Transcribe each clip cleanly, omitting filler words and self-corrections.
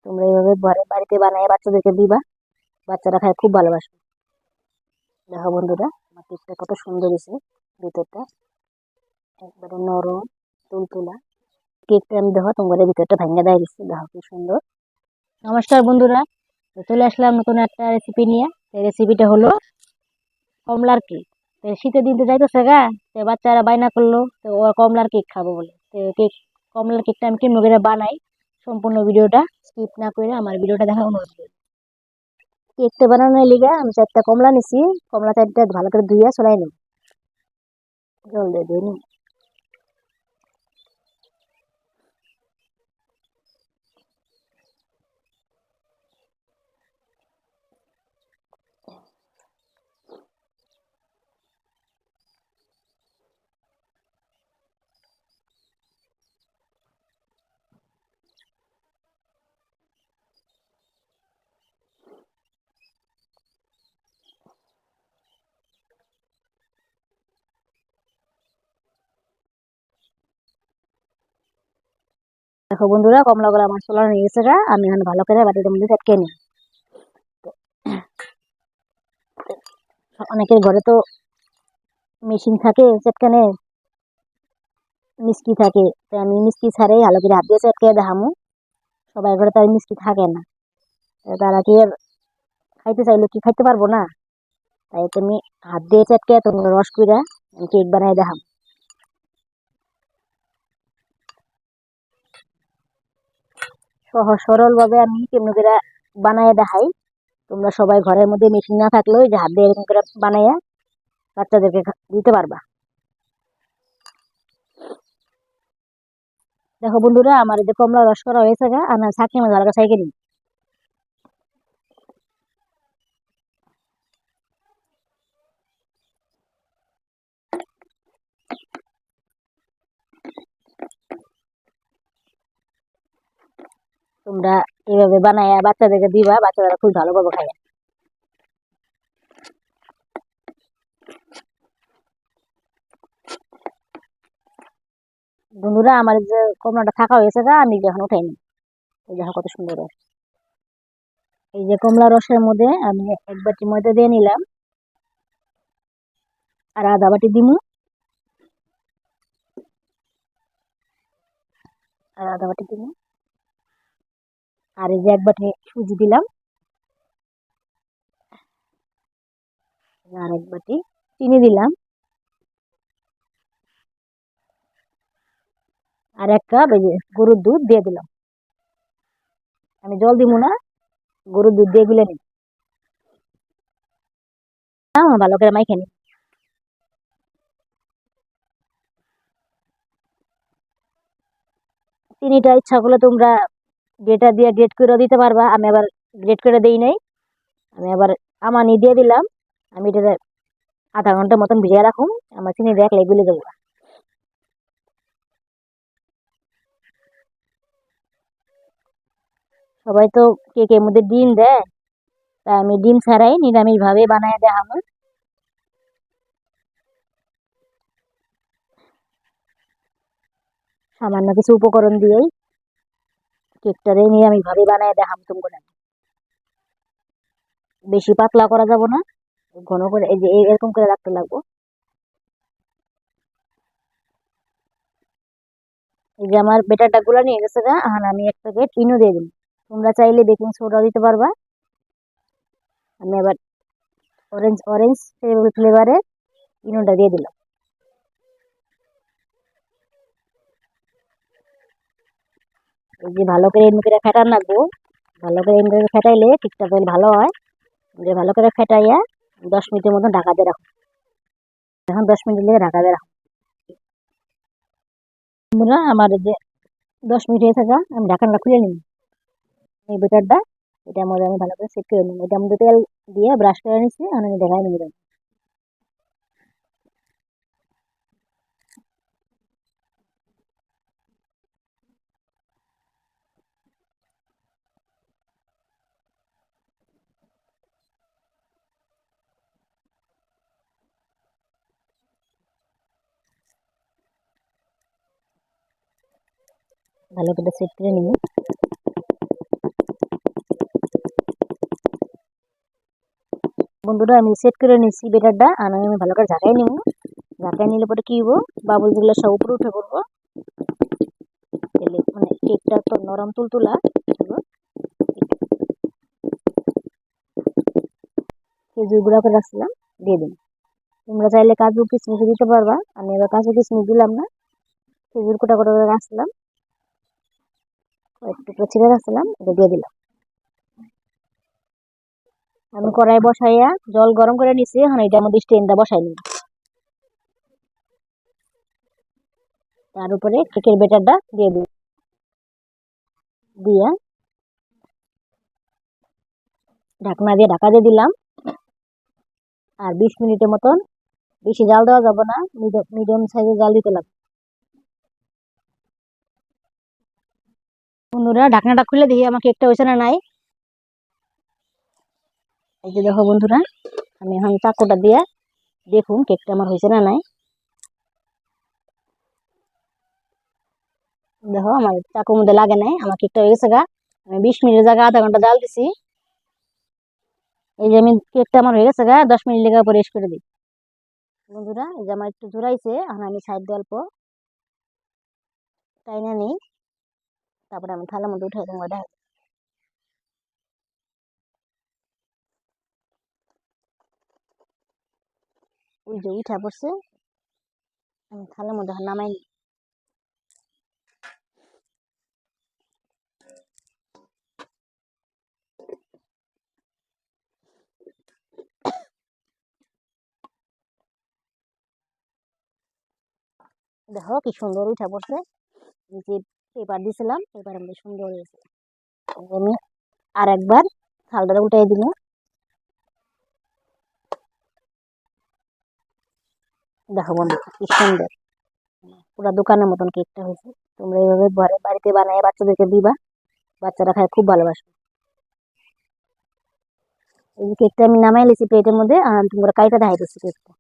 তোমরা এইভাবে ঘরে বাড়িতে বানায় বাচ্চাদেরকে দিবা, বাচ্চারা খায় খুব ভালোবাসবে। দেখো বন্ধুরা, আমার কেকটা কত সুন্দর হয়েছে, ভিতরটা একবারে নরম তুলতুলা। কেকটা আমি দেখো তোমাদের ভিতরটা ভাঙা দেয় দিচ্ছি, দেখো কি সুন্দর। নমস্কার বন্ধুরা, তো চলে আসলাম নতুন একটা রেসিপি নিয়ে। এই রেসিপিটা হলো কমলার কেক। তো শীতের দিন তো যাইতেছে গা, তো বাচ্চারা বায়না করলো তো ও কমলার কেক খাবো বলে। তো কেক কমলার কেকটা আমি কেমন করে বানাই, সম্পূর্ণ ভিডিওটা স্কিপ না করে আমার ভিডিওটা দেখা অনুরোধ করি। কেকটা বানানোর লিগে আমি 4টা কমলা নিছি। কমলা 4টা ভালো করে ধুইয়া চলাই নিই, জল দিয়ে ধুয়ে নিই। দেখো বন্ধুরা, কমলাগুলো আমার চলানো হয়ে গেছে গা, আমি এখন ভালো করে বাটির মধ্যে চেটকে নিই। অনেকের ঘরে তো মেশিন থাকে চেটকানে, মিষ্টি থাকে, তো আমি মিষ্টি ছাড়াই ভালো করে হাত দিয়ে চেটকে দেখামু। সবাই ঘরে তো আর মিষ্টি থাকে না, তো তারা কি আর খাইতে চাইলে কি খাইতে পারবো না। তাই তুমি হাত দিয়ে চেটকে তোমরা রস কইরা কেক বানাই দেখাম। সহজ সরল ভাবে আমি কেমন করে বানাই দেখাই। তোমরা সবাই ঘরের মধ্যে মেশিন না থাকলেও এই যে হাত দিয়ে এরকম করে বানাইয়া বাচ্চাদেরকে দিতে পারবা। দেখো বন্ধুরা, আমার এই যে কমলা রস করা হয়েছে গা, আমার ছাঁকনি মধ্যে ভালো করে ছাইকে নিই। তোমরা এইভাবে বানাইয়া বাচ্চাদেরকে দিবা, বাচ্চারা খুব ভালো পাবো খাইয়া। বন্ধুরা, আমার যে কমলাটা থাকা হয়েছে গা, আমি যখন উঠাই নি, এই দেখো কত সুন্দর রস। এই যে কমলা রসের মধ্যে আমি 1 বাটি ময়দা দিয়ে নিলাম, আর আধা বাটি দিমু, আর আধা বাটি দিমু। আর এই যে 1 বাটি সুজি দিলাম, আর 1 বাটি চিনি দিলাম, আর 1 কাপ এই যে গরুর দুধ দিয়ে দিলাম। আমি জল দিব না, গরুর দুধ দিয়ে গুলে নিই, ভালো করে মাইখে নিই। চিনিটা ইচ্ছা করলে তোমরা গ্রেটার দিয়ে গ্রেট করে দিতে পারবা, আমি আবার গ্রেট করে দেই নাই, আমি আবার আমানি দিয়ে দিলাম। আমি এটা আধা ঘন্টা মতন ভিজিয়ে রাখুন, আমার চিনি দেখলে গুলে দেবো। সবাই তো কেকের মধ্যে ডিম দেয়, তাই আমি ডিম ছাড়াই নিরামিষ ভাবে বানায় দেখাবো। সামান্য কিছু উপকরণ দিয়েই কেকটারে নিরামিষ ভাবে বানায় দেখাম তোমরা। বেশি পাতলা করা যাব না, ঘন করে এই যে এরকম করে রাখতে লাগবো। এই যে আমার বেটারটা গুলা নিয়ে গেছে গা, এখন আমি 1 প্যাকেট ইনো দিয়ে দিই। তোমরা চাইলে বেকিং সোডা দিতে পারবা। আমি আবার অরেঞ্জ অরেঞ্জ ফ্লেভারের ইনোটা দিয়ে দিলাম। এই যে ভালো করে এমনি করে ফেটান লাগবো, ভালো করে এমনি করে ফেটাইলে কেকটা বেশ ভালো হয়। যে ভালো করে ফেটাইয়া 10 মিনিটের মতো ঢাকা দিয়ে রাখো। এখন 10 মিনিট লেগে ঢাকা দিয়ে রাখো। বন্ধুরা, আমার এই যে 10 মিনিট হয়ে থাকা, আমি ঢাকনাটা খুলে নিই। এই বেটারটা এটার মধ্যে আমি ভালো করে সেট করে নিই। এটার মধ্যে তেল দিয়ে ব্রাশ করে নিচ্ছি, আমি দেখাই নিই। ভালো করে সেট করে নিই। বন্ধুরা আমি সেট করে নিচ্ছি বেটারটা, আর আমি ভালো করে ঝাঁকাই নিব। ঝাঁকাই নিলে পরে কি হবো, বাবুলগুলো সব উপরে উঠে পড়বো। মানে কেকটা তো নরম তুলতুলা হলো। খেজুর গুঁড়া করে রাখছিলাম, দিয়ে দিন। তোমরা চাইলে কাজু কিশমিশ দিতে পারবা, আমি এবার কাজু কিশমিশ দিলাম না। খেজুর কোটা করে রাখছিলাম, একটু ছিঁড়ে রাখছিলাম, এটা দিয়ে দিলাম। আমি কড়াই বসাইয়া জল গরম করে নিছি, এখন এটার মধ্যে স্ট্যান্ডটা বসাই নিই। তার উপরে কেকের ব্যাটারটা দিয়ে দিই, দিয়া ঢাকনা দিয়ে ঢাকা দিয়ে দিলাম। আর 20 মিনিটের মতন, বেশি জাল দেওয়া যাবে না, মিডিয়াম সাইজের জাল দিতে লাগবে। বন্ধুরা ঢাকনাটা খুলে দেখি আমার কেকটা হয়েছে না নাই। এই যে দেখো বন্ধুরা, আমি এখন চাকুটা দিয়ে দেখুন কেকটা আমার হয়েছে না নাই। দেখো আমার চাকুর মধ্যে লাগে নাই, আমার কেকটা হয়ে গেছে গা। আমি 20 মিনিটের জায়গায় আধা ঘন্টা জাল দিছি। এই যে আমি কেকটা আমার হয়ে গেছে গা, 10 মিনিট লেগে পরে করে দিই। বন্ধুরা এই যে আমার একটু জোড়াইছে, এখন আমি সাইড দিয়ে অল্প টাইনা নিই, তারপরে আমি থালার মধ্যে উঠে তোমার দেখা। ওই যে উঠা পড়ছে, আমি থালার মধ্যে নামাই নিই। দেখো কি সুন্দর উঠা পড়ছে, যে পেপার দিছিলাম পেপার মধ্যে সুন্দর হয়েছে। আমি আর একবার থালটা উঠাই দিল। দেখো বন্ধু কি সুন্দর, পুরো দোকানের মতন কেকটা হয়েছে। তোমরা এইভাবে বাড়িতে বানায় বাচ্চাদেরকে দিবা, বাচ্চারা খায় খুব ভালোবাসবে। এই যে কেকটা আমি নামাই লিছি প্লেটের মধ্যে, আর তোমরা কাইটা দেখাই দিচ্ছি কেকটা।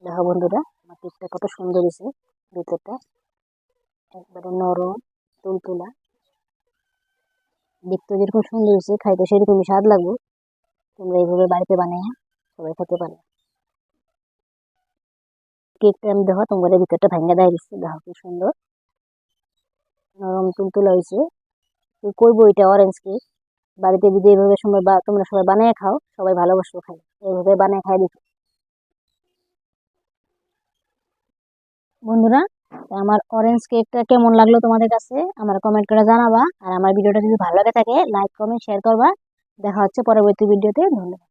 দেখো বন্ধুরা আমার কেকটা কত সুন্দর হয়েছে, ভিতরটা একবারে নরম তুলতুলা। দেখতে যেরকম সুন্দর হয়েছে, খাইতে সেরকমই স্বাদ লাগবে। তোমরা এইভাবে বাড়িতে বানিয়ে সবাই খেতে পারো। কেকটা আমি দেখো তোমাদের ভিতরটা ভাঙ্গা দেয় দিচ্ছি, দেখো কি সুন্দর নরম তুলতুলা হয়েছে। তুই করবো এটা অরেঞ্জ কেক, বাড়িতে যদি এইভাবে সময় বা তোমরা সবাই বানিয়ে খাও, সবাই ভালোবাসো খাই, এইভাবে বানিয়ে খাই দিচ্ছি। বন্ধুরা আমার অরেঞ্জ কেকটা কেমন লাগলো তোমাদের কাছে আমার কমেন্ট করে জানাবা। আর আমার ভিডিওটা যদি ভালো লাগে থাকে লাইক কমেন্ট শেয়ার করবা। দেখা হচ্ছে পরবর্তী ভিডিওতে। ধন্যবাদ।